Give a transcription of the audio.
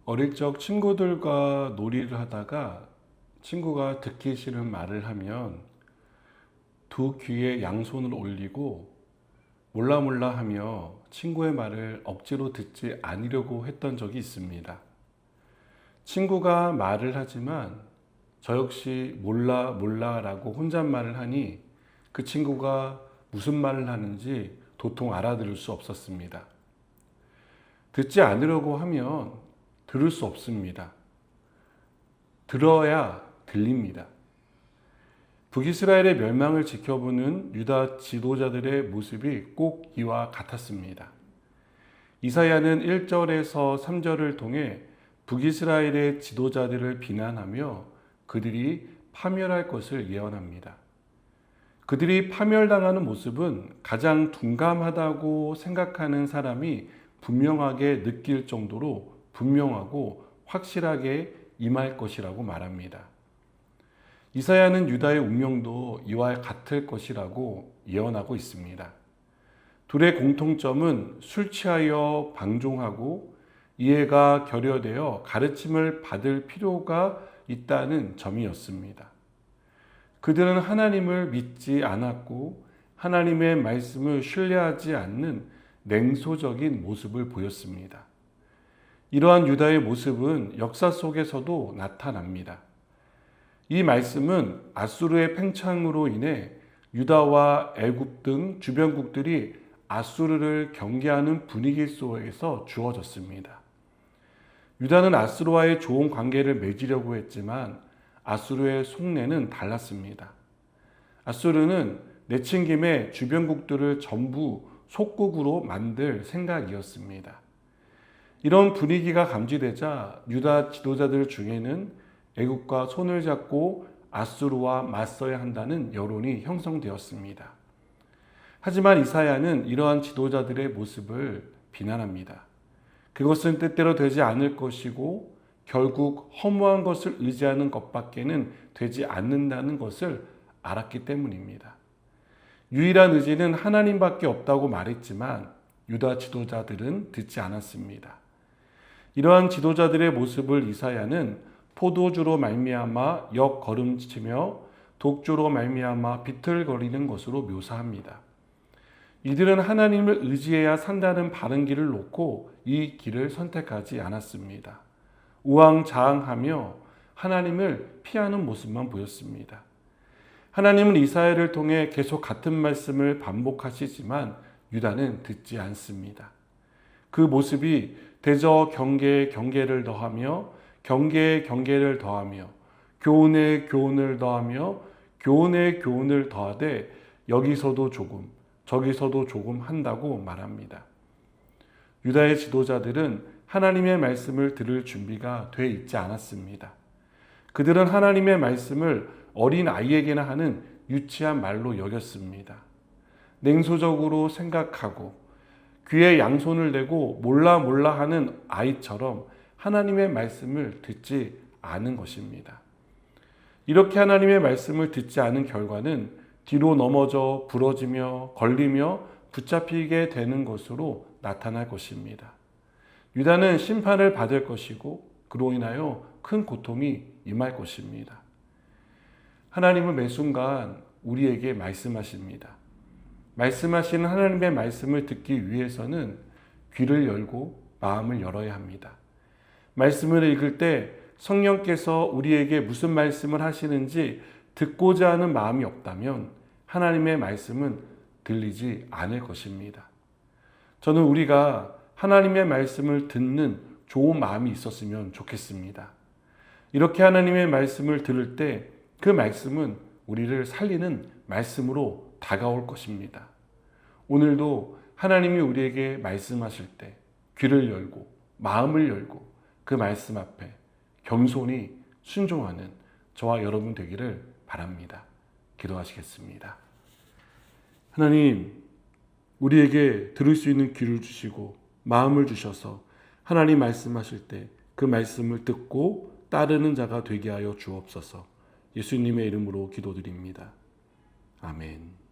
어릴 적 친구들과 놀이를 하다가 친구가 듣기 싫은 말을 하면 두 귀에 양손을 올리고 몰라 몰라 하며 친구의 말을 억지로 듣지 않으려고 했던 적이 있습니다. 친구가 말을 하지만 저 역시 몰라 몰라 라고 혼잣말을 하니 그 친구가 무슨 말을 하는지 도통 알아들을 수 없었습니다. 듣지 않으려고 하면 들을 수 없습니다. 들어야 들립니다. 북이스라엘의 멸망을 지켜보는 유다 지도자들의 모습이 꼭 이와 같았습니다. 이사야는 1절에서 3절을 통해 북이스라엘의 지도자들을 비난하며 그들이 파멸할 것을 예언합니다. 그들이 파멸당하는 모습은 가장 둔감하다고 생각하는 사람이 분명하게 느낄 정도로 분명하고 확실하게 임할 것이라고 말합니다. 이사야는 유다의 운명도 이와 같을 것이라고 예언하고 있습니다. 둘의 공통점은 술 취하여 방종하고 이해가 결여되어 가르침을 받을 필요가 있다는 점이었습니다. 그들은 하나님을 믿지 않았고 하나님의 말씀을 신뢰하지 않는 냉소적인 모습을 보였습니다. 이러한 유다의 모습은 역사 속에서도 나타납니다. 이 말씀은 아수르의 팽창으로 인해 유다와 애굽 등 주변국들이 아수르를 경계하는 분위기 속에서 주어졌습니다. 유다는 아수르와의 좋은 관계를 맺으려고 했지만 아수르의 속내는 달랐습니다. 아수르는 내친김에 주변국들을 전부 속국으로 만들 생각이었습니다. 이런 분위기가 감지되자 유다 지도자들 중에는 애국과 손을 잡고 아수르와 맞서야 한다는 여론이 형성되었습니다. 하지만 이사야는 이러한 지도자들의 모습을 비난합니다. 그것은 뜻대로 되지 않을 것이고 결국 허무한 것을 의지하는 것밖에는 되지 않는다는 것을 알았기 때문입니다. 유일한 의지는 하나님밖에 없다고 말했지만 유다 지도자들은 듣지 않았습니다. 이러한 지도자들의 모습을 이사야는 포도주로 말미암아 역걸음치며 독주로 말미암아 비틀거리는 것으로 묘사합니다. 이들은 하나님을 의지해야 산다는 바른 길을 놓고 이 길을 선택하지 않았습니다. 우왕좌왕하며 하나님을 피하는 모습만 보였습니다. 하나님은 이사야를 통해 계속 같은 말씀을 반복하시지만 유다는 듣지 않습니다. 그 모습이 대저 경계에 경계를 더하며 경계에 경계를 더하며 교훈에 교훈을 더하며 교훈에 교훈을 더하되 여기서도 조금 저기서도 조금 한다고 말합니다. 유다의 지도자들은 하나님의 말씀을 들을 준비가 돼 있지 않았습니다. 그들은 하나님의 말씀을 어린 아이에게나 하는 유치한 말로 여겼습니다. 냉소적으로 생각하고 귀에 양손을 대고 몰라 몰라 하는 아이처럼 하나님의 말씀을 듣지 않은 것입니다. 이렇게 하나님의 말씀을 듣지 않은 결과는 뒤로 넘어져 부러지며 걸리며 붙잡히게 되는 것으로 나타날 것입니다. 유다는 심판을 받을 것이고 그로 인하여 큰 고통이 임할 것입니다. 하나님은 매 순간 우리에게 말씀하십니다. 말씀하시는 하나님의 말씀을 듣기 위해서는 귀를 열고 마음을 열어야 합니다. 말씀을 읽을 때 성령께서 우리에게 무슨 말씀을 하시는지 듣고자 하는 마음이 없다면 하나님의 말씀은 들리지 않을 것입니다. 저는 우리가 하나님의 말씀을 듣는 좋은 마음이 있었으면 좋겠습니다. 이렇게 하나님의 말씀을 들을 때 그 말씀은 우리를 살리는 말씀으로 다가올 것입니다. 오늘도 하나님이 우리에게 말씀하실 때 귀를 열고 마음을 열고 그 말씀 앞에 겸손히 순종하는 저와 여러분 되기를 바랍니다. 기도하시겠습니다. 하나님, 우리에게 들을 수 있는 귀를 주시고 마음을 주셔서 하나님 말씀하실 때 그 말씀을 듣고 따르는 자가 되게 하여 주옵소서. 예수님의 이름으로 기도드립니다. 아멘.